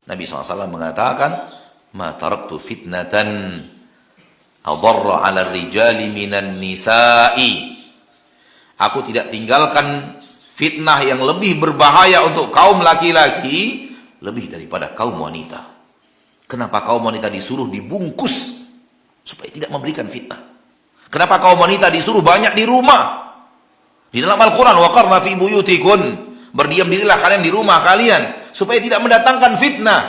Nabi SAW mengatakan, "Ma taraktu fitnatan adarra 'ala rijali minan nisa'i." Aku tidak tinggalkan fitnah yang lebih berbahaya untuk kaum laki-laki lebih daripada kaum wanita. Kenapa kaum wanita disuruh dibungkus supaya tidak memberikan fitnah? Kenapa kaum wanita disuruh banyak di rumah? Di dalam Al-Quran, waqarna fi buyutikun, berdiam dirilah kalian di rumah kalian supaya tidak mendatangkan fitnah.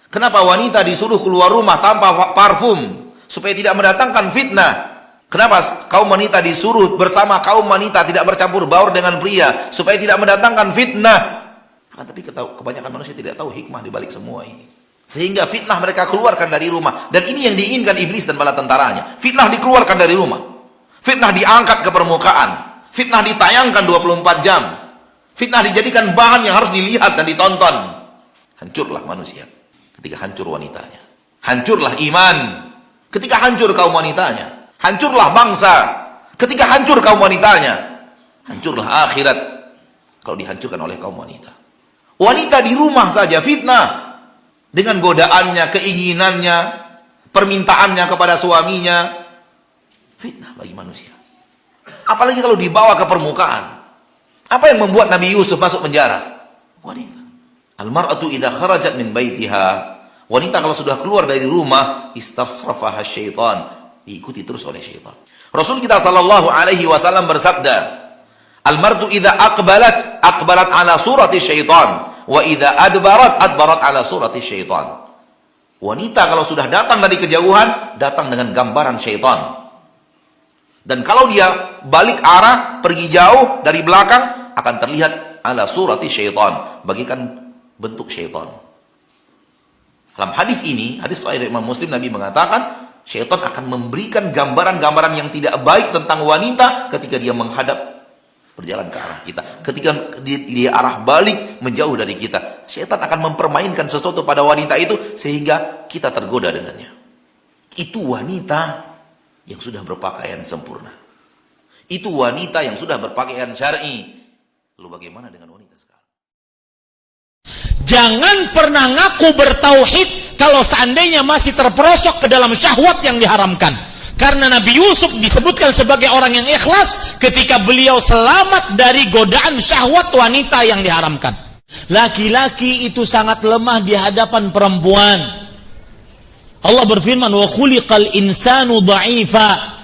Kenapa wanita disuruh keluar rumah tanpa parfum supaya tidak mendatangkan fitnah? Kenapa kaum wanita disuruh bersama kaum wanita tidak bercampur baur dengan pria supaya tidak mendatangkan fitnah? Tapi kebanyakan manusia tidak tahu hikmah di balik semua ini. Sehingga fitnah mereka keluarkan dari rumah. Dan ini yang diinginkan iblis dan bala tentaranya. Fitnah dikeluarkan dari rumah. Fitnah diangkat ke permukaan. Fitnah ditayangkan 24 jam. Fitnah dijadikan bahan yang harus dilihat dan ditonton. Hancurlah manusia ketika hancur wanitanya. Hancurlah iman ketika hancur kaum wanitanya. Hancurlah bangsa ketika hancur kaum wanitanya. Hancurlah akhirat kalau dihancurkan oleh kaum wanita. Wanita di rumah saja fitnah. Dengan godaannya, keinginannya, permintaannya kepada suaminya. Fitnah bagi manusia. Apalagi kalau dibawa ke permukaan. Apa yang membuat Nabi Yusuf masuk penjara? Wanita. Al-mar'atu idha kharajat min baitiha. Wanita kalau sudah keluar dari rumah, istafsrafaha syaitan. Diikuti terus oleh syaitan. Rasul kita sallallahu alaihi wasallam bersabda, Al-mar'atu idha aqbalat ala surati syaitan. Wa idza adbarat ala surati syaitan. Wanita kalau sudah datang dari kejauhan, datang dengan gambaran syaitan. Dan kalau dia balik arah, pergi jauh dari belakang, akan terlihat ala surati syaitan, bagikan bentuk syaitan. Dalam hadis ini, hadis sahih Imam Muslim, Nabi mengatakan syaitan akan memberikan gambaran-gambaran yang tidak baik tentang wanita ketika dia menghadap berjalan ke arah kita. Ketika dia arah balik menjauh dari kita, syaitan akan mempermainkan sesuatu pada wanita itu sehingga kita tergoda dengannya. Itu wanita yang sudah berpakaian sempurna. Itu wanita yang sudah berpakaian syar'i. Lalu bagaimana dengan wanita sekarang? Jangan pernah ngaku bertauhid kalau seandainya masih terperosok ke dalam syahwat yang diharamkan. Karena Nabi Yusuf disebutkan sebagai orang yang ikhlas ketika beliau selamat dari godaan syahwat wanita yang diharamkan. Laki-laki itu sangat lemah di hadapan perempuan. Allah berfirman, wa khuliqal insanu dha'ifa.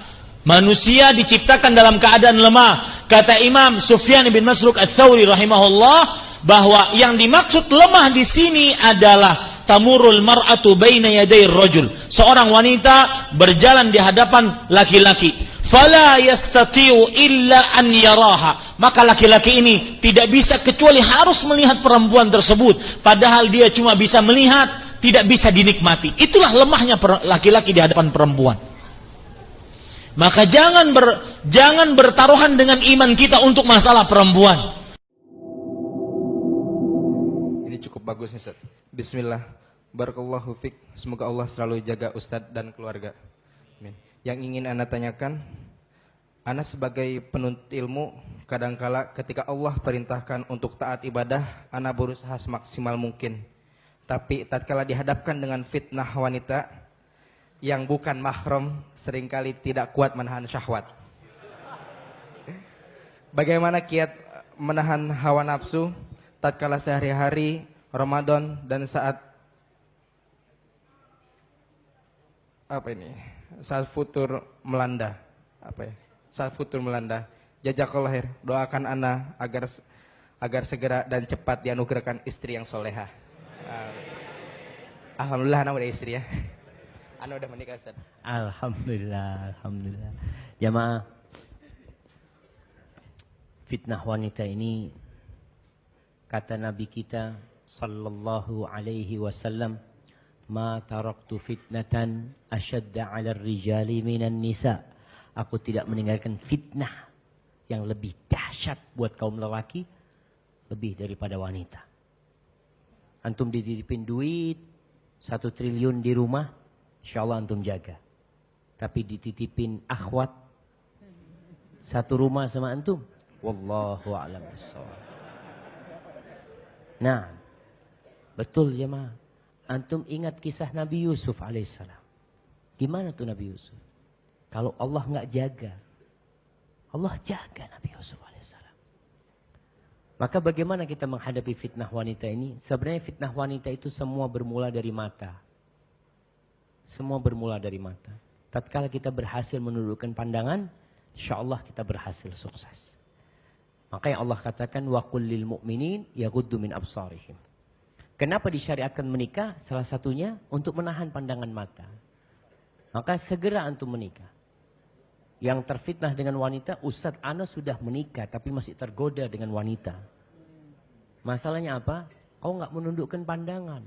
Manusia diciptakan dalam keadaan lemah. Kata Imam Sufyan bin Masruq Ats-Tsauri rahimahullah bahwa yang dimaksud lemah di sini adalah tamurul mar'atu baina yaday rajul. Seorang wanita berjalan di hadapan laki-laki. Fala yastati'u illa an yaraha. Maka laki-laki ini tidak bisa kecuali harus melihat perempuan tersebut. Padahal dia cuma bisa melihat, tidak bisa dinikmati. Itulah lemahnya laki-laki di hadapan perempuan. Maka jangan bertaruhan dengan iman kita untuk masalah perempuan. Ini cukup bagus Ustaz. Bismillah. Barakallahu fiq. Semoga Allah selalu jaga Ustadz dan keluarga. Amin. Yang ingin Anda tanyakan, Anda sebagai penuntut ilmu, kadangkala ketika Allah perintahkan untuk taat ibadah, Anda berusaha semaksimal mungkin. Tapi tatkala dihadapkan dengan fitnah wanita yang bukan mahram, seringkali tidak kuat menahan syahwat. Bagaimana kiat menahan hawa nafsu tatkala sehari-hari Ramadan dan saat saat futur melanda, saat futur melanda. Jazakallahu khair. Doakan ana agar segera dan cepat dianugerahkan istri yang soleha. Alhamdulillah ana udah istri ya. Ana udah menikah Ustaz. Alhamdulillah. Jamaah, fitnah wanita ini kata Nabi kita sallallahu alaihi wasallam, ma taraktu fitnatan asyadda 'ala rijali minan nisa. Aku tidak meninggalkan fitnah yang lebih dahsyat buat kaum lelaki lebih daripada wanita. Antum dititipin duit 1 triliun di rumah, insyaallah antum jaga. Tapi dititipin akhwat satu rumah sama antum, wallahu a'lam bissawab. Nah, betul jemaah. Antum ingat kisah Nabi Yusuf alaihissalam. Gimana tuh Nabi Yusuf? Kalau Allah nggak jaga, Allah jaga Nabi Yusuf alaihissalam. Maka bagaimana kita menghadapi fitnah wanita ini? Sebenarnya fitnah wanita itu semua bermula dari mata. Semua bermula dari mata. Tatkala kita berhasil menundukkan pandangan, insya Allah kita berhasil sukses. Makanya Allah katakan wa qul lil mu'minin yaghuddu min absarihim. Kenapa disyariatkan menikah? Salah satunya untuk menahan pandangan mata. Maka segera antum menikah. Yang terfitnah dengan wanita, Ustadz ana sudah menikah tapi masih tergoda dengan wanita. Masalahnya apa? Kau nggak menundukkan pandangan.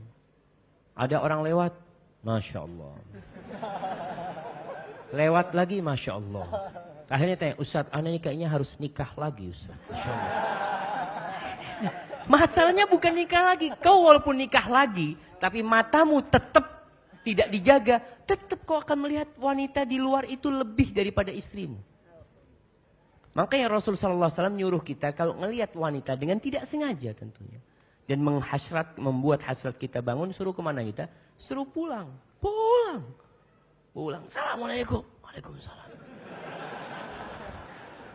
Ada orang lewat, Masya Allah. Lewat lagi, Masya Allah. Akhirnya tanya, Ustadz ana ini kayaknya harus nikah lagi Ustadz. Masya Allah. Masalahnya bukan nikah lagi. Kau walaupun nikah lagi, tapi matamu tetap tidak dijaga, tetap kau akan melihat wanita di luar itu lebih daripada istrimu. Makanya Rasul sallallahu alaihi wasallam nyuruh kita kalau ngelihat wanita dengan tidak sengaja tentunya. Dan membuat hasrat kita bangun, suruh kemana kita? Suruh pulang. Pulang. Pulang. Assalamualaikum. Waalaikumsalam.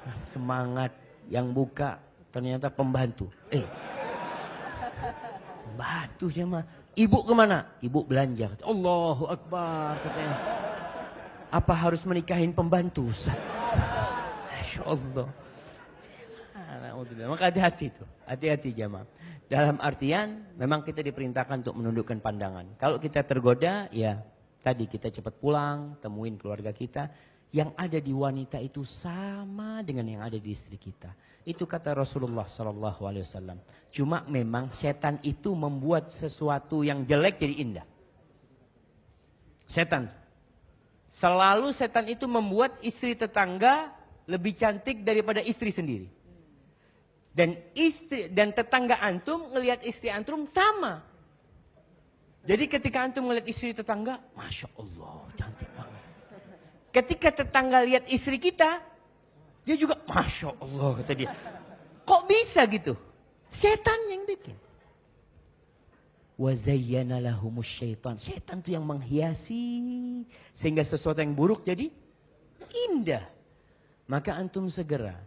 Nah, semangat yang buka ternyata pembantu. Pembantu jemaah. Ibu kemana? Ibu belanja. Allahu Akbar katanya. Apa harus menikahin pembantu Ustaz? Masya Allah. Maka hati-hati itu. Hati-hati jemaah. Dalam artian memang kita diperintahkan untuk menundukkan pandangan. Kalau kita tergoda ya tadi kita cepat pulang, temuin keluarga kita. Yang ada di wanita itu sama dengan yang ada di istri kita. Itu kata Rasulullah SAW. Cuma memang setan itu membuat sesuatu yang jelek jadi indah. Setan. Selalu setan itu membuat istri tetangga lebih cantik daripada istri sendiri. Dan tetangga antum ngelihat istri antum sama. Jadi ketika antum ngelihat istri tetangga, Masya Allah cantik banget. Ketika tetangga lihat istri kita, dia juga Masya Allah kata dia. Kok bisa gitu? Setan yang bikin. Wa zayyana lahumus syaitan. Setan itu yang menghiasi sehingga sesuatu yang buruk jadi indah. Maka antum segera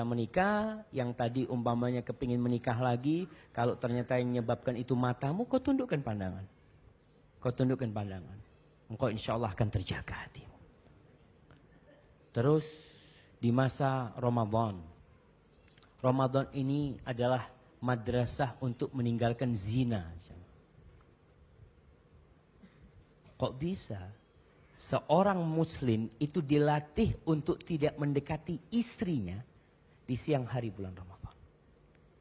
menikah. Yang tadi umpamanya kepingin menikah lagi, kalau ternyata yang menyebabkan itu matamu, kau tundukkan pandangan. Kau tundukkan pandangan. Engkau insya Allah akan terjaga hatimu. Terus di masa Ramadan. Ramadan ini adalah madrasah untuk meninggalkan zina. Kok bisa? Seorang muslim itu dilatih untuk tidak mendekati istrinya di siang hari bulan Ramadan.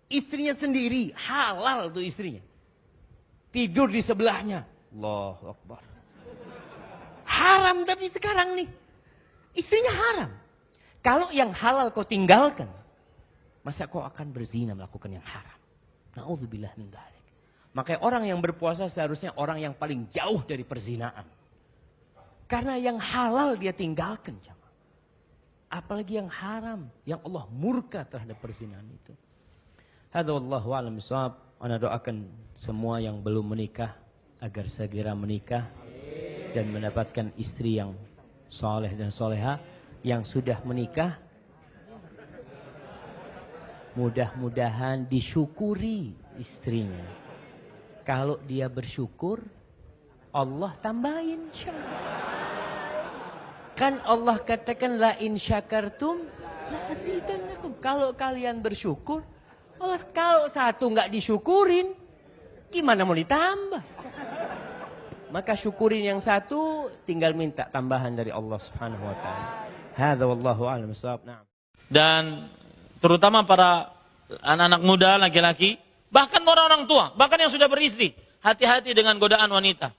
Istrinya sendiri, halal tuh istrinya. Tidur di sebelahnya. Allahu Akbar. Haram tapi sekarang nih. Istrinya haram. Kalau yang halal kau tinggalkan, masa kau akan berzina melakukan yang haram? Na'udzubillah min dzalik. Makanya orang yang berpuasa seharusnya orang yang paling jauh dari perzinaan. Karena yang halal dia tinggalkan. Apalagi yang haram, yang Allah murka terhadap perzinaan itu. Hadza wallahu a'lam bishawab. Ana doakan semua yang belum menikah agar segera menikah dan mendapatkan istri yang soleh dan soleha. Yang sudah menikah, mudah-mudahan disyukuri istrinya. Kalau dia bersyukur, Allah tambahin. Kan Allah katakan la in syakartum la azidannakum. Kalau kalian bersyukur, Allah, kalau satu nggak disyukurin, gimana mau ditambah? Maka syukurin yang satu, tinggal minta tambahan dari Allah Subhanahu wa taala. Hadza wallahu a'lam bishawab. Na'am. Dan terutama para anak-anak muda, laki-laki, bahkan orang-orang tua, bahkan yang sudah beristri, hati-hati dengan godaan wanita.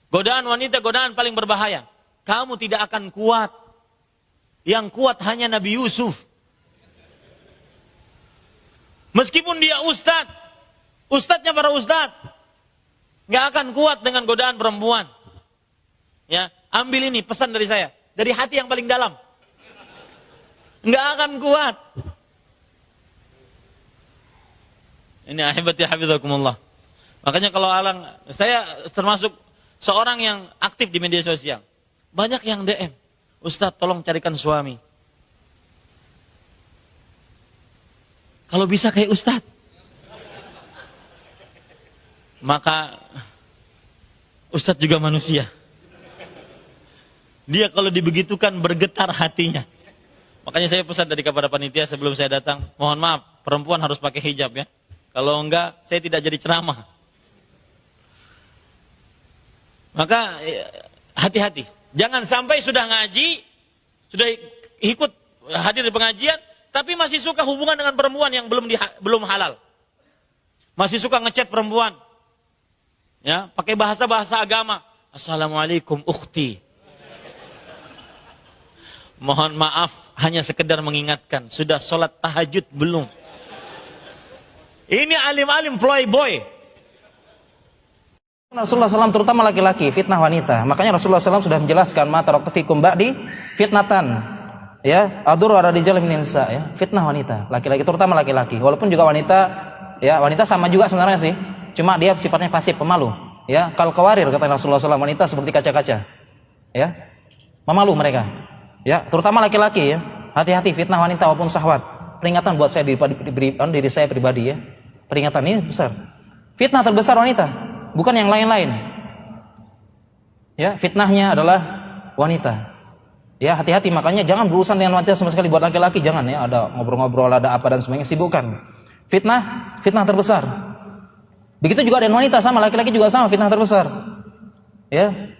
Godaan wanita, godaan paling berbahaya. Kamu tidak akan kuat. Yang kuat hanya Nabi Yusuf. Meskipun dia ustadznya para ustadz, nggak akan kuat dengan godaan perempuan. Ya, ambil ini pesan dari saya, dari hati yang paling dalam. Nggak akan kuat. Ini ahibati hafizakumullah. Makanya kalau saya termasuk seorang yang aktif di media sosial. Banyak yang DM, Ustadz tolong carikan suami. Kalau bisa kayak Ustadz. Maka Ustadz juga manusia. Dia kalau dibegitukan bergetar hatinya. Makanya saya pesan tadi kepada panitia sebelum saya datang, mohon maaf, perempuan harus pakai hijab ya. Kalau enggak, saya tidak jadi ceramah. Maka hati-hati. Jangan sampai sudah ngaji, sudah ikut hadir di pengajian, tapi masih suka hubungan dengan perempuan yang belum halal. Masih suka ngechat perempuan. Ya, pakai bahasa-bahasa agama. Assalamualaikum ukhti. Mohon maaf, hanya sekedar mengingatkan, sudah sholat tahajud belum? Ini alim-alim playboy. Rasulullah SAW terutama laki-laki fitnah wanita. Makanya Rasulullah SAW sudah menjelaskan ma taraktu fikum ba'di fitnatan. Ya, adur ala rijal min nisa ya. Fitnah wanita, laki-laki terutama laki-laki. Walaupun juga wanita ya, wanita sama juga sebenarnya sih. Cuma dia sifatnya pasif, pemalu. Ya, kal kawarir kata Rasulullah SAW, wanita seperti kaca-kaca. Ya. Memalu mereka. Ya, terutama laki-laki ya. Hati-hati fitnah wanita walaupun syahwat. Peringatan buat saya diri saya pribadi ya. Peringatan ini besar. Fitnah terbesar wanita. Bukan yang lain-lain. Ya, fitnahnya adalah wanita. Ya, hati-hati makanya jangan berurusan dengan wanita sama sekali buat laki-laki, jangan ya, ada ngobrol-ngobrol, ada apa dan sebagainya, sibukkan. Fitnah terbesar. Begitu juga dengan wanita sama, laki-laki juga sama, fitnah terbesar. Ya.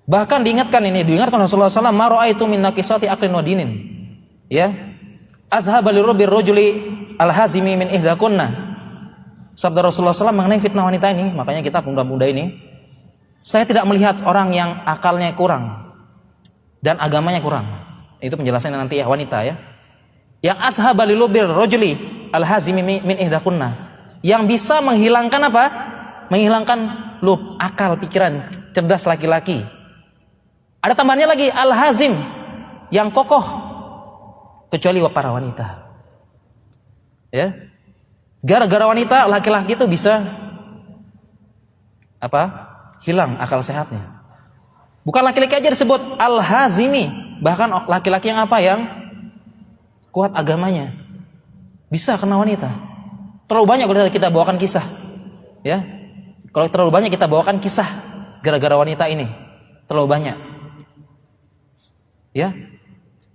Bahkan diingatkan Rasulullah SAW, ma ra'aitu min naqisati aqlin wa dinin. Ya. Azhaba lirubir rajuli al-hazimi min ihdakunna. Sabda Rasulullah SAW mengenai fitnah wanita ini, makanya kita pemuda-pemuda ini, saya tidak melihat orang yang akalnya kurang dan agamanya kurang. Itu penjelasannya nanti ya, wanita ya. Yang ashaba lilubir rajuli al-hazimi min ihdakunna. Yang bisa menghilangkan apa? Menghilangkan lub, akal, pikiran cerdas laki-laki. Ada tambahannya lagi, al-hazim, yang kokoh, kecuali para wanita. Ya. Gara-gara wanita, laki-laki itu bisa apa? Hilang akal sehatnya. Bukan laki-laki aja disebut al-hazimi, bahkan laki-laki yang apa? Yang kuat agamanya. Bisa kena wanita. Terlalu banyak kalau kita bawakan kisah. Ya. Kalau terlalu banyak kita bawakan kisah gara-gara wanita ini. Terlalu banyak. Ya.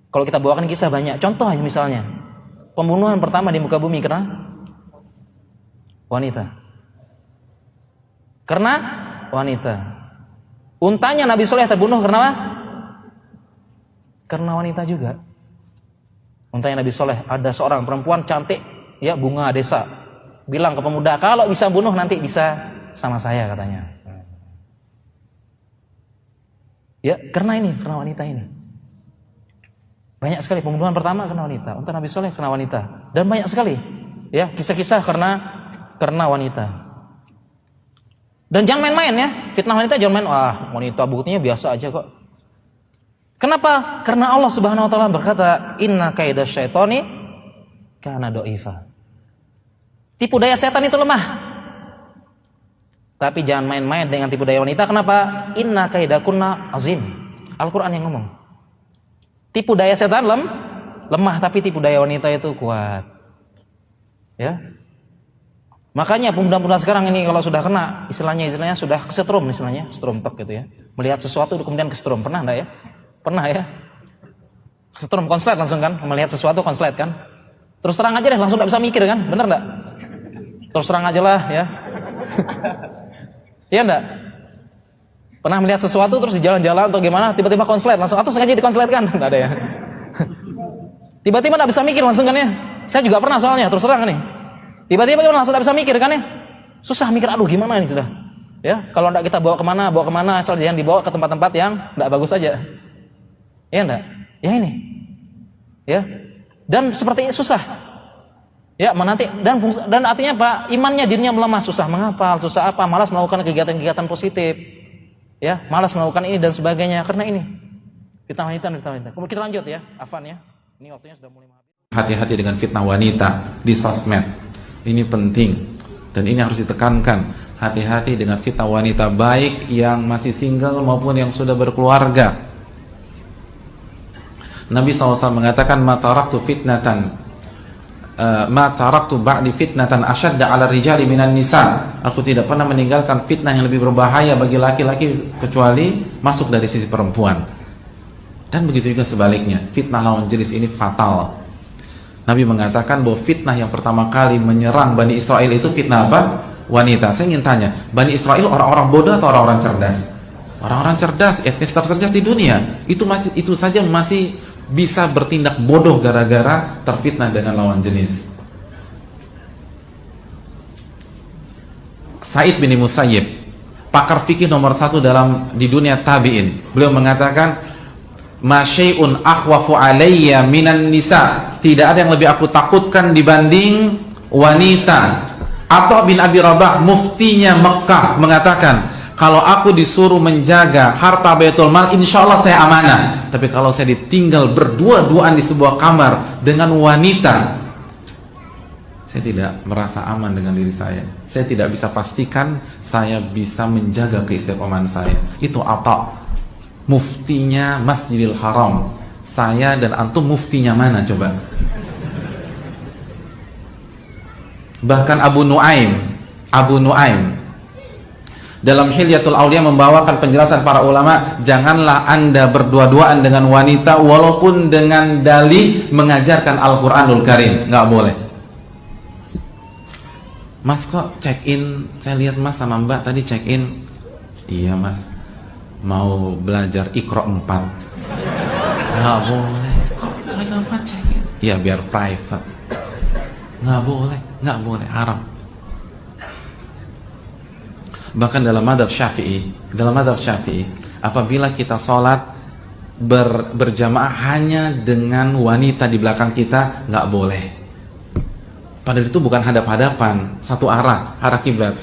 Kalau kita bawakan kisah banyak. Contoh misalnya, pembunuhan pertama di muka bumi karena wanita. Karena wanita. Untanya Nabi Soleh terbunuh karena apa? Karena wanita juga. Untanya Nabi Soleh, ada seorang perempuan cantik, ya, bunga desa, bilang ke pemuda, kalau bisa bunuh nanti bisa sama saya katanya. Ya, karena wanita ini. Banyak sekali pembunuhan pertama karena wanita. Unta Nabi Soleh karena wanita. Dan banyak sekali, ya, kisah-kisah karena wanita. Dan jangan main-main ya, fitnah wanita jangan main. Wah, wanita buktinya biasa aja kok. Kenapa? Karena Allah Subhanahu wa taala berkata, "Inna kaida syaitani kana dha'ifa." Tipu daya setan itu lemah. Tapi jangan main-main dengan tipu daya wanita. Kenapa? Inna kaidakunna azim. Al-Qur'an yang ngomong. Tipu daya setan lemah, tapi tipu daya wanita itu kuat. Ya. Makanya pemuda-pemuda sekarang ini kalau sudah kena istilahnya sudah kesetrum istilahnya, setrum tok gitu ya. Melihat sesuatu kemudian kesetrum, pernah enggak ya? Pernah ya? Kesetrum konslet langsung kan, melihat sesuatu konslet kan. Terus terang aja deh, langsung enggak bisa mikir kan? Benar enggak? Terus terang aja lah ya. Iya enggak? Pernah melihat sesuatu terus di jalan-jalan atau gimana, tiba-tiba konslet langsung, atau sengaja dikonsletkan? Enggak ada ya. Tiba-tiba enggak bisa mikir langsung kan ya. Saya juga pernah soalnya, terus terang nih. Tiba-tiba langsung tidak bisa mikir kan ya. Susah mikir, aduh gimana ini sudah. Ya, kalau enggak kita bawa kemana, asal jangan dibawa ke tempat-tempat yang enggak bagus saja. Ya enggak? Ya ini. Ya. Dan seperti ini susah. Ya, menanti dan artinya apa? Imannya dirinya melemah, susah menghafal, susah apa, malas melakukan kegiatan-kegiatan positif. Ya, malas melakukan ini dan sebagainya karena ini. Fitnah wanita. Kemudian kita lanjut ya, Afan ya. Ini waktunya sudah mulai habis. Hati-hati dengan fitnah wanita di sosmed. Ini penting. Dan ini harus ditekankan, hati-hati dengan fitnah wanita, baik yang masih single maupun yang sudah berkeluarga. Nabi SAW mengatakan, ma taraktu ba'di fitnatan asyadda 'ala rijali minan nisa. Aku tidak pernah meninggalkan fitnah yang lebih berbahaya bagi laki-laki kecuali masuk dari sisi perempuan. Dan begitu juga sebaliknya, fitnah lawan jenis ini fatal. Nabi mengatakan bahwa fitnah yang pertama kali menyerang Bani Israel itu fitnah apa? Wanita. Saya ingin tanya, Bani Israel orang-orang bodoh atau orang-orang cerdas? Orang-orang cerdas, etnis tercerdas di dunia. Itu saja masih bisa bertindak bodoh gara-gara terfitnah dengan lawan jenis. Sa'id bin Musayyib, pakar fikih nomor 1 di dunia tabi'in, beliau mengatakan, ma syai'un akhwafu alayya minan nisa. Tidak ada yang lebih aku takutkan dibanding wanita. Atha bin Abi Rabah, muftinya Mekah, mengatakan, kalau aku disuruh menjaga harta Baitul Mal, insya Allah saya amanah. Tapi kalau saya ditinggal berdua-duaan di sebuah kamar dengan wanita, saya tidak merasa aman dengan diri saya. Saya tidak bisa pastikan saya bisa menjaga keistiqomahan saya. Itu Atha, muftinya Masjidil Haram. Saya dan antum muftinya mana coba? Bahkan Abu Nuaim dalam Hilyatul Auliya membawakan penjelasan para ulama, janganlah Anda berdua-duaan dengan wanita walaupun dengan dalih mengajarkan Al-Qur'anul Karim, nggak boleh. Mas kok check in, saya lihat Mas sama Mbak tadi check in. Iya Mas, mau belajar Iqra 4. Nggak boleh. Kok Iqra 4 check in? Ya biar private. Nggak boleh, haram. Bahkan dalam madhab Syafi'i, apabila kita sholat berjamaah hanya dengan wanita di belakang kita, nggak boleh. Padahal itu bukan hadap-hadapan, satu arah kiblat.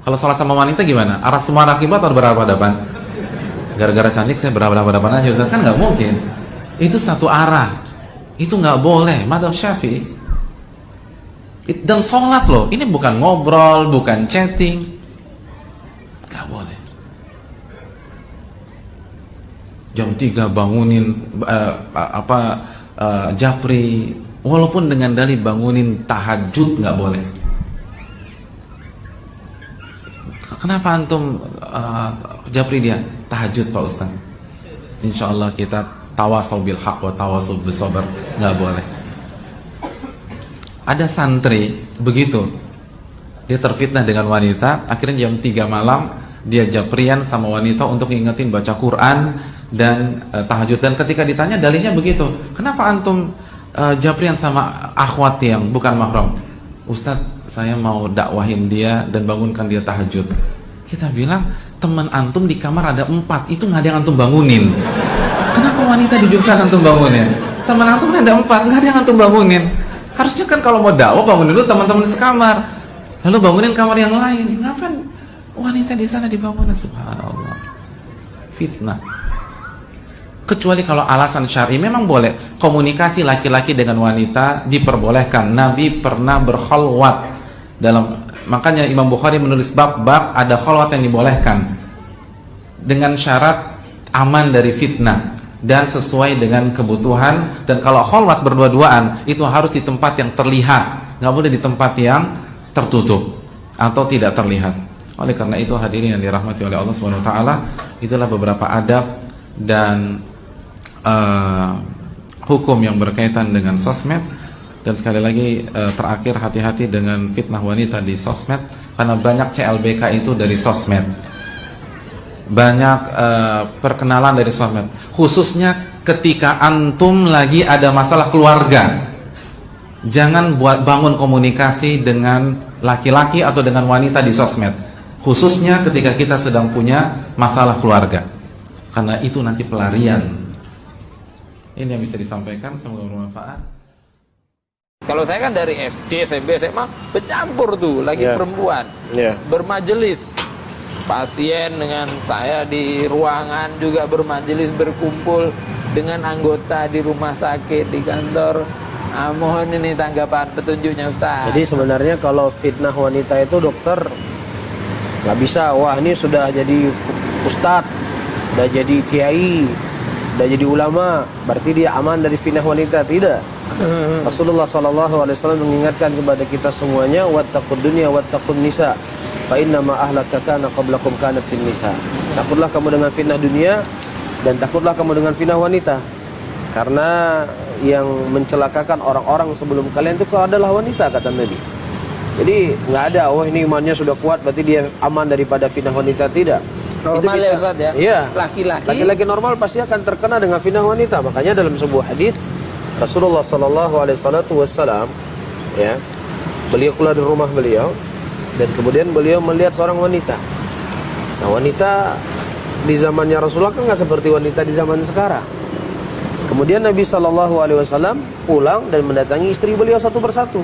Kalau sholat sama wanita gimana? Arah semua arah kiblat atau berhadapan? Gara-gara cantik saya berhadapan aja, Ustaz. Kan nggak mungkin. Itu satu arah, itu nggak boleh. Madhab Syafi'i. Dan sholat loh, ini bukan ngobrol, bukan chatting, gak boleh. Jam 3 bangunin japri, walaupun dengan dalih bangunin tahajud, gak boleh. Kenapa antum japri dia? Tahajud Pak Ustaz. Insya Allah kita tawasau bil haq wa tawasau bis sabr. Gak boleh. Ada santri begitu, dia terfitnah dengan wanita, akhirnya jam 3 malam dia japrian sama wanita untuk ngingetin baca Quran dan tahajud. Dan ketika ditanya dalihnya begitu, kenapa antum japrian sama akhwat yang bukan mahram? Ustadz, saya mau dakwahin dia dan bangunkan dia tahajud. Kita bilang, teman antum di kamar ada 4, itu nggak ada yang antum bangunin. Kenapa wanita di jurusan antum bangunin? Teman antum ada 4, nggak ada yang antum bangunin. Harusnya kan kalau mau dakwah bangunin dulu teman-teman sekamar, lalu bangunin kamar yang lain. Kenapa wanita di sana dibangunin? Subhanallah, fitnah. Kecuali kalau alasan syar'i memang boleh. Komunikasi laki-laki dengan wanita diperbolehkan. Nabi pernah berkhalwat makanya Imam Bukhari menulis bab ada khalwat yang dibolehkan dengan syarat aman dari fitnah dan sesuai dengan kebutuhan. Dan kalau khalwat berdua-duaan itu harus di tempat yang terlihat, nggak boleh di tempat yang tertutup atau tidak terlihat. Oleh karena itu hadirin yang dirahmati oleh Allah Subhanahu wa taala, itulah beberapa adab dan hukum yang berkaitan dengan sosmed. Dan sekali lagi terakhir, hati-hati dengan fitnah wanita di sosmed, karena banyak CLBK itu dari sosmed. Banyak perkenalan dari sosmed, khususnya ketika antum lagi ada masalah keluarga. Jangan bangun komunikasi dengan laki-laki atau dengan wanita di sosmed, khususnya ketika kita sedang punya masalah keluarga, karena itu nanti pelarian. Ini yang bisa disampaikan, semoga bermanfaat. Kalau saya kan dari SD, SMP, SMA bercampur tuh, lagi perempuan bermajelis. Pasien dengan saya di ruangan juga bermajelis, berkumpul dengan anggota di rumah sakit, di kantor. Mohon ini tanggapan petunjuknya Ustaz. Jadi sebenarnya kalau fitnah wanita itu dokter nggak bisa, wah ini sudah jadi ustadz, sudah jadi kiai, sudah jadi ulama, berarti dia aman dari fitnah wanita. Tidak. Rasulullah SAW mengingatkan kepada kita semuanya, wattaqud dunya wattaqun nisa, fa inna ma ahlaka kana qablakum kanat fin nisa. Takutlah kamu dengan fitnah dunia dan takutlah kamu dengan fitnah wanita. Karena yang mencelakakan orang-orang sebelum kalian itu adalah wanita, kata Nabi. Jadi nggak ada, oh ini imannya sudah kuat berarti dia aman daripada fitnah wanita. Tidak. Normal itu bisa, ya Ustaz ya? Iya. Laki-laki normal pasti akan terkena dengan fitnah wanita. Makanya dalam sebuah hadis Rasulullah SAW, ya, beliau keluar dari rumah beliau dan kemudian beliau melihat seorang wanita. Nah, wanita di zamannya Rasulullah kan nggak seperti wanita di zaman sekarang. Kemudian Nabi SAW pulang dan mendatangi istri beliau satu persatu.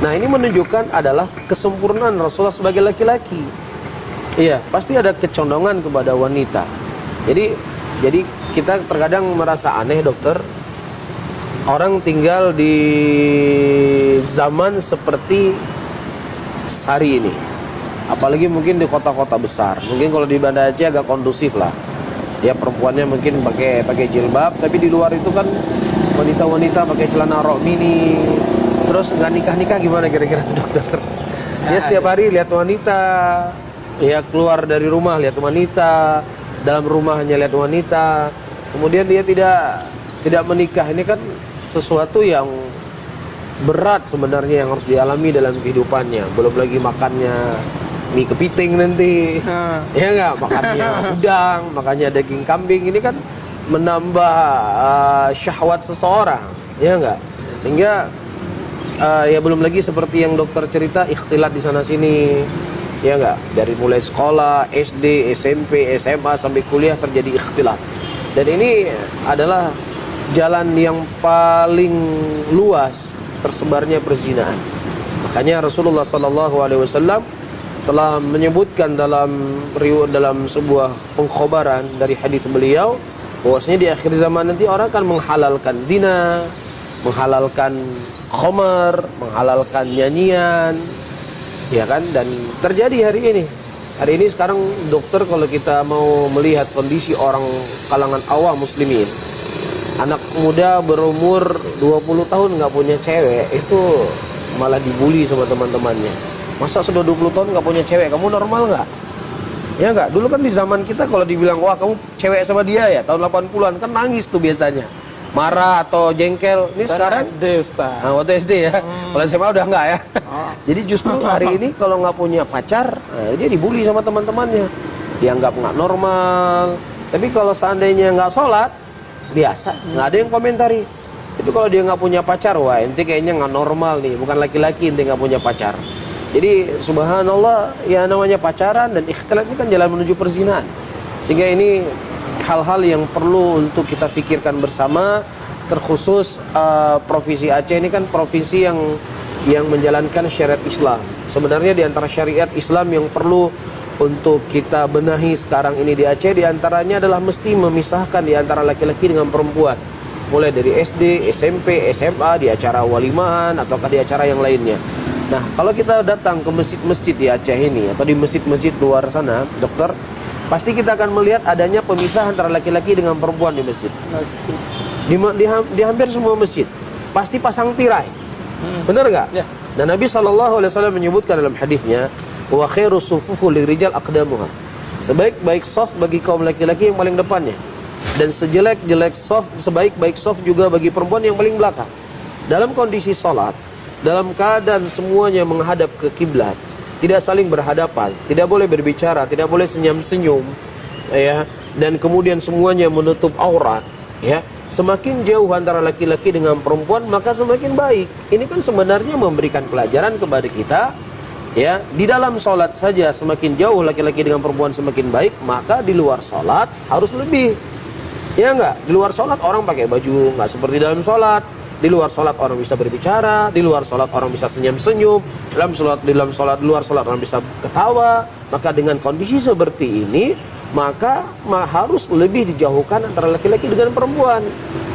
Nah, ini menunjukkan adalah kesempurnaan Rasulullah sebagai laki-laki. Iya, pasti ada kecondongan kepada wanita. Jadi kita terkadang merasa aneh, dokter. Orang tinggal di zaman seperti hari ini. Apalagi mungkin di kota-kota besar. Mungkin kalau di Banda Aceh agak kondusif lah. Ya, perempuannya mungkin pakai jilbab, tapi di luar itu kan wanita-wanita pakai celana rok mini. Terus nggak nikah gimana kira-kira tuh dokter? Dia setiap hari lihat wanita, ya keluar dari rumah lihat wanita, dalam rumah hanya lihat wanita. Kemudian dia tidak menikah. Ini kan sesuatu yang berat sebenarnya yang harus dialami dalam kehidupannya. Belum lagi makannya mie kepiting nanti, ya nggak, makannya udang, makannya daging kambing. Ini kan menambah syahwat seseorang, ya nggak? Sehingga ya belum lagi seperti yang dokter cerita, ikhtilat di sana sini, ya nggak? Dari mulai sekolah, SD, SMP, SMA sampai kuliah terjadi ikhtilat. Dan ini adalah jalan yang paling luas tersebarnya perzinahan. Makanya Rasulullah SAW telah menyebutkan dalam sebuah pengkhabaran dari hadis beliau bahwasanya di akhir zaman nanti orang akan menghalalkan zina, menghalalkan khamar, menghalalkan nyanyian, ya kan? Dan terjadi hari ini. Hari ini sekarang dokter, kalau kita mau melihat kondisi orang kalangan awam muslimin, anak muda berumur 20 tahun nggak punya cewek, itu malah dibully sama teman-temannya. Masa sudah 20 tahun nggak punya cewek, kamu normal nggak? Ya nggak? Dulu kan di zaman kita kalau dibilang, wah kamu cewek sama dia ya, tahun 80-an, kan nangis tuh biasanya. Marah atau jengkel. Ini sekarang SD, Ustaz. Nah, waktu SD ya. Kalau SMA udah enggak ya. Jadi justru hari ini kalau nggak punya pacar, dia dibully sama teman-temannya. Dianggap nggak normal. Tapi kalau seandainya nggak sholat, biasa, nggak ada yang komentari. Tapi kalau dia nggak punya pacar, wah ente kayaknya nggak normal nih, bukan laki-laki ente nggak punya pacar. Jadi subhanallah, ya namanya pacaran dan ikhtilat ini kan jalan menuju perzinahan. Sehingga ini hal-hal yang perlu untuk kita pikirkan bersama. Terkhusus provinsi Aceh ini kan provinsi yang menjalankan syariat Islam. Sebenarnya di antara syariat Islam yang perlu untuk kita benahi sekarang ini di Aceh, di antaranya adalah mesti memisahkan di antara laki-laki dengan perempuan. Mulai dari SD, SMP, SMA, di acara walimahan ataukah di acara yang lainnya. Nah, kalau kita datang ke masjid-masjid di Aceh ini atau di masjid-masjid luar sana, dokter, pasti kita akan melihat adanya pemisahan antara laki-laki dengan perempuan di masjid. Di hampir semua masjid pasti pasang tirai. Benar nggak? Ya. Dan Nabi SAW menyebutkan dalam hadisnya, wa khairu sufufu lirijal aqdamuha. Sebaik-baik saf bagi kaum laki-laki yang paling depannya, dan sejelek-jelek saf, sebaik-baik saf juga bagi perempuan yang paling belakang. Dalam kondisi salat, dalam keadaan semuanya menghadap ke kiblat, tidak saling berhadapan, tidak boleh berbicara, tidak boleh senyum-senyum, ya, dan kemudian semuanya menutup aurat, ya. Semakin jauh antara laki-laki dengan perempuan, maka semakin baik. Ini kan sebenarnya memberikan pelajaran kepada kita, ya. Di dalam sholat saja semakin jauh laki-laki dengan perempuan semakin baik, maka di luar sholat harus lebih. Ya enggak? Di luar sholat orang pakai baju nggak seperti dalam sholat. Di luar sholat orang bisa berbicara, di luar sholat orang bisa senyum-senyum, di luar sholat orang bisa ketawa. Maka dengan kondisi seperti ini, maka harus lebih dijauhkan antara laki-laki dengan perempuan.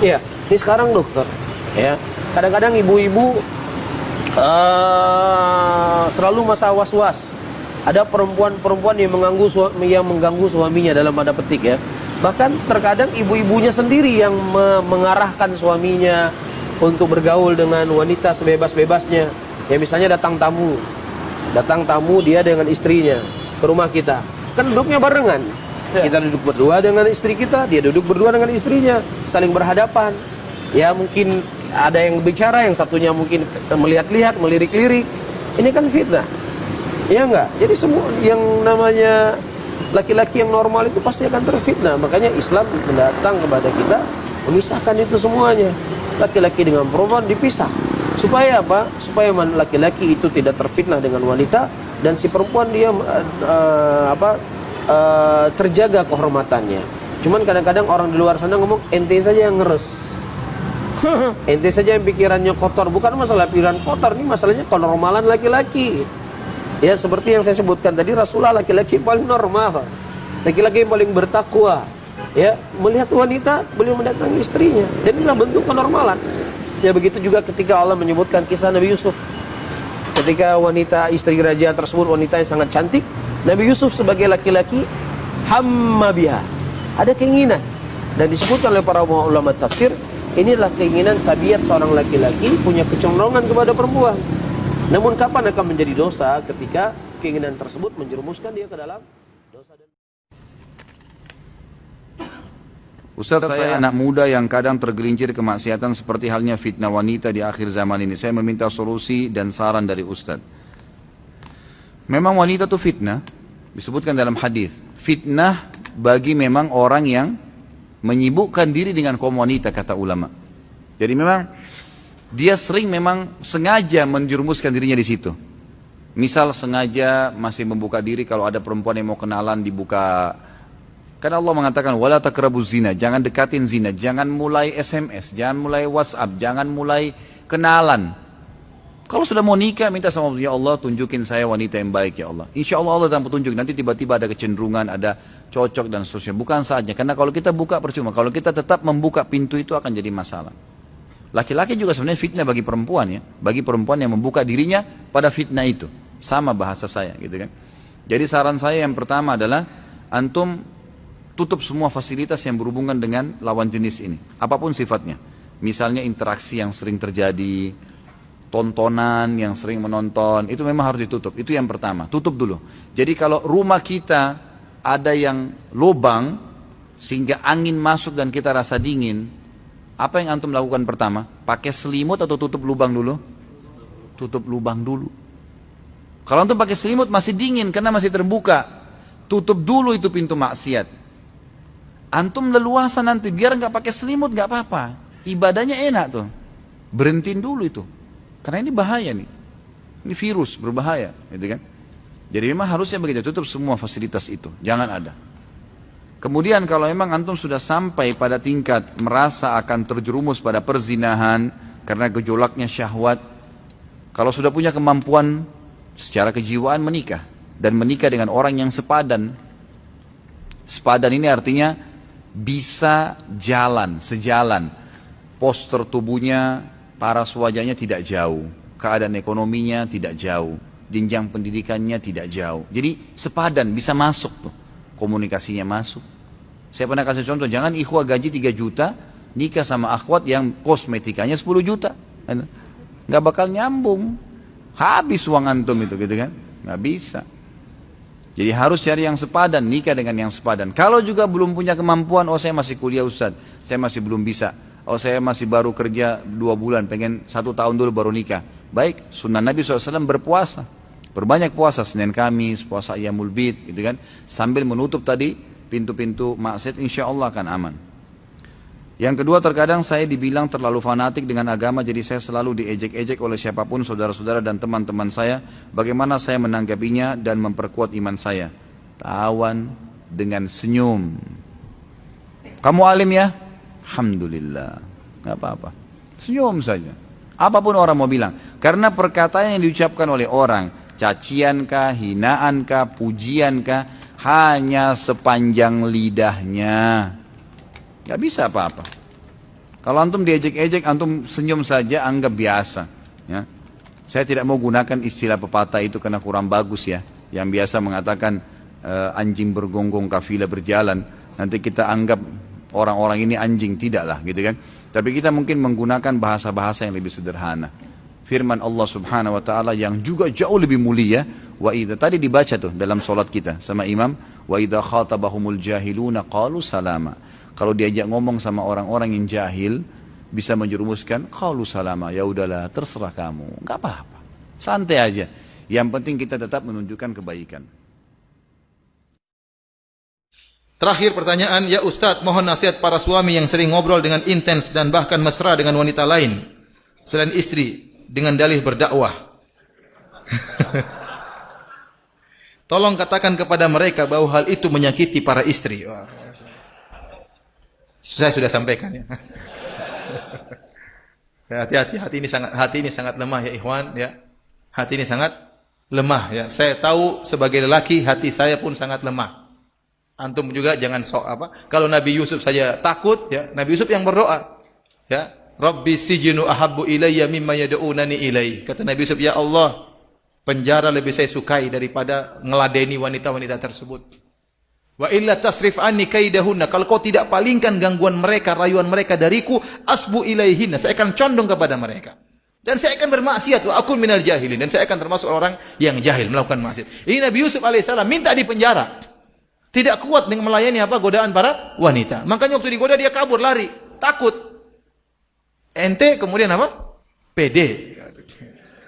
Ya, ini sekarang dokter, ya, Kadang-kadang ibu-ibu selalu masa was-was. Ada perempuan-perempuan yang mengganggu suaminya dalam tanda petik ya. Bahkan terkadang ibu-ibunya sendiri yang mengarahkan suaminya untuk bergaul dengan wanita sebebas-bebasnya. Ya misalnya datang tamu dia dengan istrinya ke rumah kita. Kan duduknya barengan. Kita duduk berdua dengan istri kita, dia duduk berdua dengan istrinya, saling berhadapan. Ya mungkin ada yang bicara, yang satunya mungkin melihat-lihat, melirik-lirik. Ini kan fitnah. Ya enggak? Jadi semua yang namanya laki-laki yang normal itu pasti akan terfitnah. Makanya Islam mendatang kepada kita memisahkan itu semuanya. Laki-laki dengan perempuan dipisah. Supaya apa? Supaya laki-laki itu tidak terfitnah dengan wanita dan si perempuan dia terjaga kehormatannya. Cuman kadang-kadang orang di luar sana ngomong ente saja yang ngeres. Ente saja yang pikirannya kotor. Bukan masalah pikiran kotor, ini masalahnya kenormalan laki-laki. Ya seperti yang saya sebutkan tadi, Rasulullah laki-laki yang paling normal, laki-laki yang paling bertakwa. Ya melihat wanita, beliau mendatangi istrinya. Dan inilah bentuk kenormalan. Ya begitu juga ketika Allah menyebutkan kisah Nabi Yusuf. Ketika wanita istri raja tersebut wanita yang sangat cantik, Nabi Yusuf sebagai laki-laki hamma biha, ada keinginan. Dan disebutkan oleh para ulama tafsir, inilah keinginan tabiat seorang laki-laki punya kecenderungan kepada perempuan. Namun kapan akan menjadi dosa? Ketika keinginan tersebut menjerumuskan dia ke dalam dosa. Ustaz, saya anak muda yang kadang tergelincir kemaksiatan seperti halnya fitnah wanita di akhir zaman ini. Saya meminta solusi dan saran dari Ustaz. Memang wanita itu fitnah, disebutkan dalam hadis. Fitnah bagi memang orang yang menyibukkan diri dengan kaum wanita, kata ulama. Jadi memang dia sering memang sengaja menjerumuskan dirinya di situ. Misal sengaja masih membuka diri kalau ada perempuan yang mau kenalan dibuka. Karena Allah mengatakan wala taqrabuz zina, jangan dekatin zina, jangan mulai SMS, jangan mulai WhatsApp, jangan mulai kenalan. Kalau sudah mau nikah minta sama Allah, ya Allah tunjukin saya wanita yang baik ya Allah. Insya Allah Allah akan petunjuk. Nanti tiba-tiba ada kecenderungan, ada cocok dan seterusnya. Bukan saja, karena kalau kita buka percuma. Kalau kita tetap membuka pintu itu akan jadi masalah. Laki-laki juga sebenarnya fitnah bagi perempuan ya, bagi perempuan yang membuka dirinya pada fitnah itu. Sama bahasa saya gitu kan. Jadi saran saya yang pertama adalah antum tutup semua fasilitas yang berhubungan dengan lawan jenis ini, apapun sifatnya. Misalnya interaksi yang sering terjadi, tontonan yang sering menonton, itu memang harus ditutup. Itu yang pertama, tutup dulu. Jadi kalau rumah kita ada yang lubang sehingga angin masuk dan kita rasa dingin, apa yang antum lakukan pertama? Pakai selimut atau tutup lubang dulu? Tutup lubang dulu. Kalau antum pakai selimut masih dingin karena masih terbuka, tutup dulu itu pintu maksiat. Antum leluasa nanti, biar nggak pakai selimut nggak apa-apa, ibadahnya enak tuh. Berhentiin dulu itu, karena ini bahaya nih, ini virus berbahaya, gitu kan? Jadi memang harusnya begitu, tutup semua fasilitas itu, jangan ada. Kemudian kalau memang antum sudah sampai pada tingkat merasa akan terjerumus pada perzinahan karena gejolaknya syahwat, kalau sudah punya kemampuan secara kejiwaan menikah dan menikah dengan orang yang sepadan. Sepadan ini artinya bisa jalan, sejalan. Postur tubuhnya, paras wajahnya tidak jauh, keadaan ekonominya tidak jauh, jenjang pendidikannya tidak jauh. Jadi sepadan, bisa masuk tuh. Komunikasinya masuk. Saya pernah kasih contoh, jangan ikhwah gaji 3 juta nikah sama akhwat yang kosmetikanya 10 juta. Nggak bakal nyambung. Habis uang antum itu gitu kan. Nggak bisa. Jadi harus cari yang sepadan, nikah dengan yang sepadan. Kalau juga belum punya kemampuan, oh saya masih kuliah Ustaz, saya masih belum bisa. Oh saya masih baru kerja 2 bulan, pengen 1 tahun dulu baru nikah. Baik, sunnah Nabi SAW berpuasa. Berbanyak puasa, Senin Kamis, puasa Ayyamul Bid, gitu kan. Sambil menutup tadi pintu-pintu maksiat, insya Allah akan aman. Yang kedua, terkadang saya dibilang terlalu fanatik dengan agama, jadi saya selalu diejek-ejek oleh siapapun, saudara-saudara dan teman-teman saya. Bagaimana saya menanggapinya dan memperkuat iman saya? Tawan dengan senyum. Kamu alim ya? Alhamdulillah. Gak apa-apa. Senyum saja. Apapun orang mau bilang. Karena perkataan yang diucapkan oleh orang, caciankah, hinaankah, pujiankah, hanya sepanjang lidahnya. Gak bisa apa-apa. Kalau antum diejek-ejek, antum senyum saja, anggap biasa. Ya. Saya tidak mau gunakan istilah pepatah itu karena kurang bagus ya. Yang biasa mengatakan anjing bergonggong kafilah berjalan. Nanti kita anggap orang-orang ini anjing, tidaklah gitu kan. Tapi kita mungkin menggunakan bahasa-bahasa yang lebih sederhana. Firman Allah Subhanahu wa taala yang juga jauh lebih mulia, wa idza, tadi dibaca tuh dalam salat kita sama imam, wa idza khatabahumul jahiluna qalu salama. Kalau diajak ngomong sama orang-orang yang jahil, bisa menjerumuskan qalu salama, ya udahlah terserah kamu, enggak apa-apa. Santai aja. Yang penting kita tetap menunjukkan kebaikan. Terakhir pertanyaan, ya Ustadz, mohon nasihat para suami yang sering ngobrol dengan intens dan bahkan mesra dengan wanita lain selain istri dengan dalih berdakwah. Tolong katakan kepada mereka bahwa hal itu menyakiti para istri. Wah, saya sudah sampaikan ya. Hati-hati, hati ini sangat lemah ya ikhwan ya. Hati ini sangat lemah ya. Saya tahu sebagai lelaki hati saya pun sangat lemah. Antum juga jangan sok apa. Kalau Nabi Yusuf saja takut ya, Nabi Yusuf yang berdoa. Ya, Rabbi sijinu ahabbu ilayya mimma yad'unani ilaihi. Kata Nabi Yusuf, ya Allah, penjara lebih saya sukai daripada ngeladeni wanita-wanita tersebut. Wa illa tasrif anni kaidahunna, kalau kau tidak palingkan gangguan mereka, rayuan mereka dariku, asbu ilaihinna, saya akan condong kepada mereka. Dan saya akan bermaksiat, wa akun minal jahilin, dan saya akan termasuk orang yang jahil melakukan maksiat. Ini Nabi Yusuf alaihissalam minta di penjara. Tidak kuat dengan melayani apa godaan para wanita. Makanya waktu digoda dia kabur, lari, takut. Ente kemudian apa? Pede.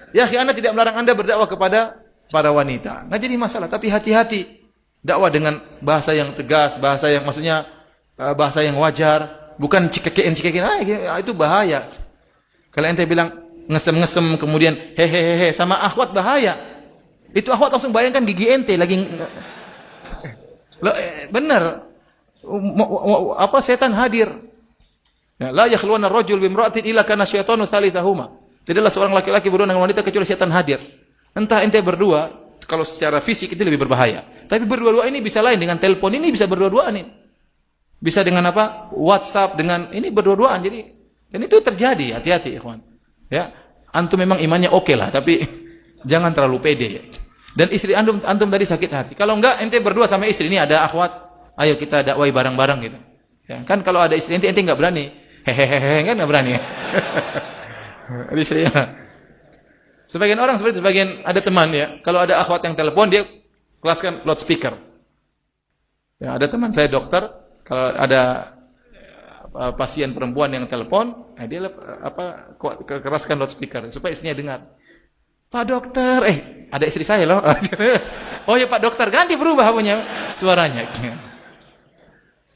Ya, Anda tidak melarang Anda berdakwah kepada para wanita. Nggak jadi masalah, tapi hati-hati. Dakwah dengan bahasa yang tegas, bahasa yang maksudnya bahasa yang wajar, bukan cikekein, itu bahaya. Kalau ente bilang ngesem-ngesem kemudian hehehe sama akhwat bahaya. Itu akhwat langsung bayangkan gigi ente lagi. Benar. Apa setan hadir. Ya, la yakhluwana ar-rajul bimra'atin illa kana syaitanu tsalitsahuma. Tidaklah seorang laki-laki berdua dengan wanita kecuali setan hadir. Entah ente berdua, kalau secara fisik itu lebih berbahaya. Tapi berdua-dua ini bisa lain, dengan telepon ini bisa berdua-duaan ini. Bisa dengan apa? WhatsApp, dengan ini berdua-duaan. Jadi, dan itu terjadi, hati-hati ikhwan. Ya, antum memang imannya oke lah, tapi jangan terlalu pede ya. Dan istri antum tadi sakit hati. Kalau enggak ente berdua sama istri, ini ada akhwat, ayo kita dakwai bareng-bareng gitu. Ya, kan kalau ada istri ente enggak berani. Hehehe, kan enggak berani. Jadi saya sebagian orang sebagian ada teman ya, kalau ada akhwat yang telepon dia kelaskan loudspeaker. Ya, ada teman saya dokter, kalau ada pasien perempuan yang telepon, dia keraskan loudspeaker supaya istrinya dengar. Pak dokter, ada istri saya loh. Oh ya Pak dokter, ganti berubah punya suaranya.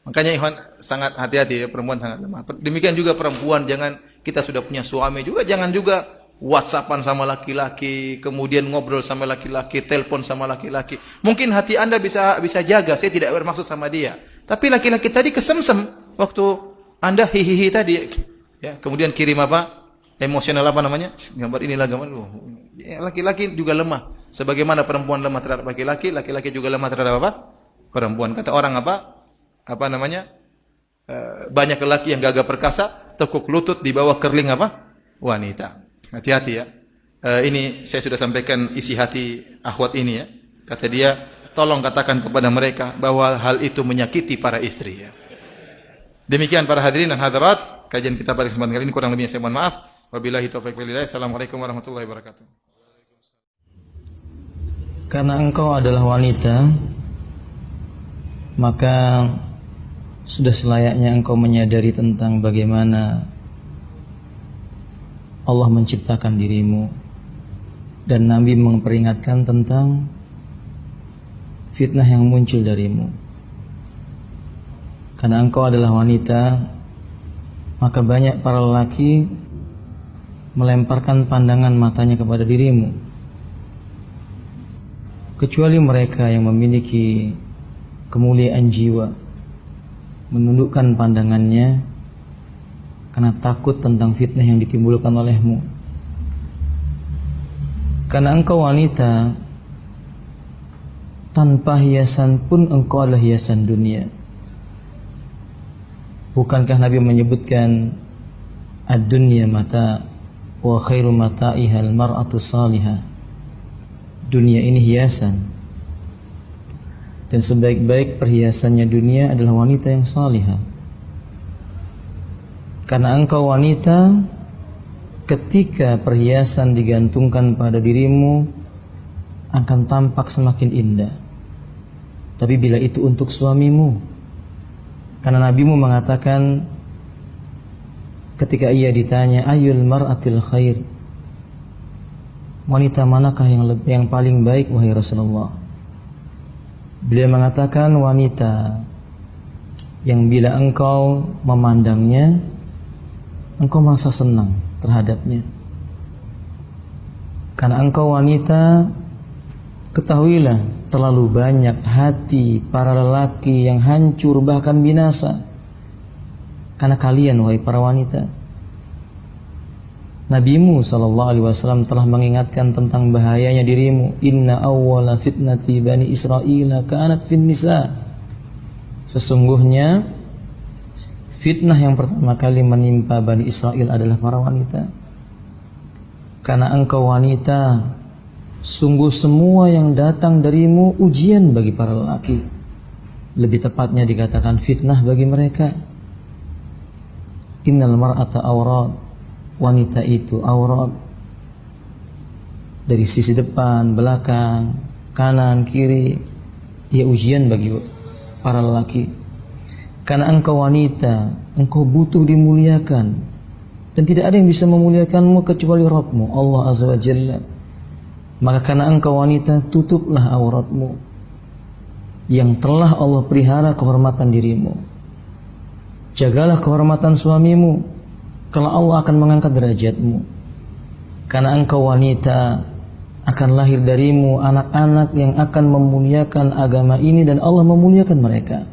Makanya ikhwan sangat hati-hati ya, perempuan sangat lemah. Demikian juga perempuan, jangan kita sudah punya suami juga, jangan juga WhatsAppan sama laki-laki, kemudian ngobrol sama laki-laki, telepon sama laki-laki. Mungkin hati Anda bisa jaga, saya tidak bermaksud sama dia. Tapi laki-laki tadi kesemsem waktu Anda hihihi tadi. Ya, kemudian kirim apa? Emosional apa namanya? Gambar inilah gambar. Laki-laki juga lemah. Sebagaimana perempuan lemah terhadap laki-laki, laki-laki juga lemah terhadap apa? Perempuan. Kata orang apa? Apa namanya? Banyak lelaki yang gagah perkasa, tekuk lutut di bawah kerling apa? Wanita. Hati-hati ya. Ini saya sudah sampaikan isi hati akhwat ini ya. Kata dia, tolong katakan kepada mereka bahwa hal itu menyakiti para istri ya. Demikian para hadirin dan hadirat, kajian kita pada kesempatan kali ini, kurang lebihnya saya mohon maaf. Wabillahi taufiq wal hidayah. Assalamualaikum warahmatullahi wabarakatuh. Karena engkau adalah wanita, maka sudah selayaknya engkau menyadari tentang bagaimana Allah menciptakan dirimu, dan Nabi memperingatkan tentang fitnah yang muncul darimu. Karena engkau adalah wanita, maka banyak para lelaki melemparkan pandangan matanya kepada dirimu, kecuali mereka yang memiliki kemuliaan jiwa, menundukkan pandangannya karena takut tentang fitnah yang ditimbulkan olehmu. Karena engkau wanita, tanpa hiasan pun engkau adalah hiasan dunia. Bukankah Nabi menyebutkan ad-dunya mata wa khairu mata'iha al-mar'atu salihah. Dunia ini hiasan, dan sebaik-baik perhiasannya dunia adalah wanita yang salihah. Karena engkau wanita, ketika perhiasan digantungkan pada dirimu akan tampak semakin indah. Tapi bila itu untuk suamimu, karena nabimu mengatakan ketika ia ditanya ayyul mar'atil khair, wanita manakah yang paling baik wahai Rasulullah? Beliau mengatakan wanita yang bila engkau memandangnya engkau merasa senang terhadapnya. Karena engkau wanita, ketahuilah terlalu banyak hati para lelaki yang hancur bahkan binasa karena kalian wahai para wanita. Nabimu SAW telah mengingatkan tentang bahayanya dirimu. Inna awwala fitnati bani Israel kanat fin nisa. Sesungguhnya fitnah yang pertama kali menimpa Bani Israel adalah para wanita. Karena engkau wanita, sungguh semua yang datang darimu ujian bagi para lelaki. Lebih tepatnya dikatakan fitnah bagi mereka. Innal mar'ata awrat. Wanita itu aurat dari sisi depan, belakang, kanan, kiri. Ia ujian bagi para lelaki. Karena engkau wanita, engkau butuh dimuliakan, dan tidak ada yang bisa memuliakanmu kecuali Rabbmu, Allah Azza wa Jalla. Maka karena engkau wanita, tutuplah auratmu yang telah Allah pelihara kehormatan dirimu. Jagalah kehormatan suamimu, kalau Allah akan mengangkat derajatmu. Karena engkau wanita, akan lahir darimu anak-anak yang akan memuliakan agama ini, dan Allah memuliakan mereka.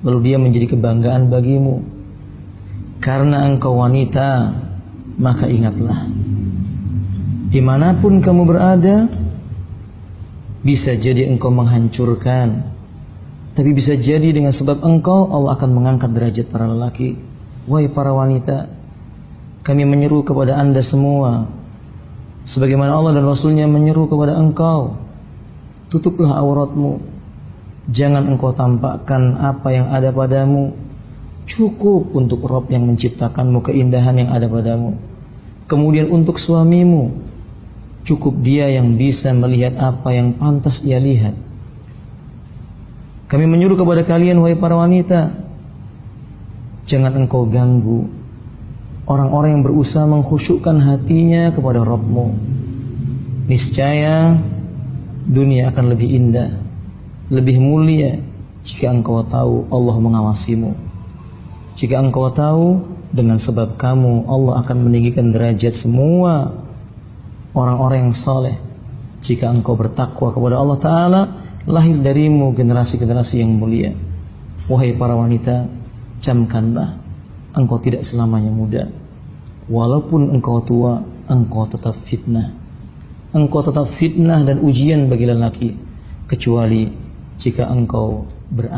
Lalu dia menjadi kebanggaan bagimu. Karena engkau wanita, maka ingatlah, dimanapun kamu berada, bisa jadi engkau menghancurkan, tapi bisa jadi dengan sebab engkau Allah akan mengangkat derajat para lelaki. Wahai para wanita, kami menyeru kepada anda semua, sebagaimana Allah dan Rasulnya menyeru kepada engkau, tutuplah auratmu. Jangan engkau tampakkan apa yang ada padamu. Cukup untuk Rabb yang menciptakanmu keindahan yang ada padamu. Kemudian untuk suamimu, cukup dia yang bisa melihat apa yang pantas ia lihat. Kami menyuruh kepada kalian wahai para wanita, jangan engkau ganggu orang-orang yang berusaha mengkhusyukkan hatinya kepada Rabbmu. Niscaya dunia akan lebih indah, lebih mulia jika engkau tahu Allah mengawasimu. Jika engkau tahu dengan sebab kamu Allah akan meninggikan derajat semua orang-orang yang saleh. Jika engkau bertakwa kepada Allah Ta'ala, lahir darimu generasi-generasi yang mulia. Wahai para wanita, camkanlah, engkau tidak selamanya muda. Walaupun engkau tua, engkau tetap fitnah. Engkau tetap fitnah dan ujian bagi lelaki, kecuali jika engkau berada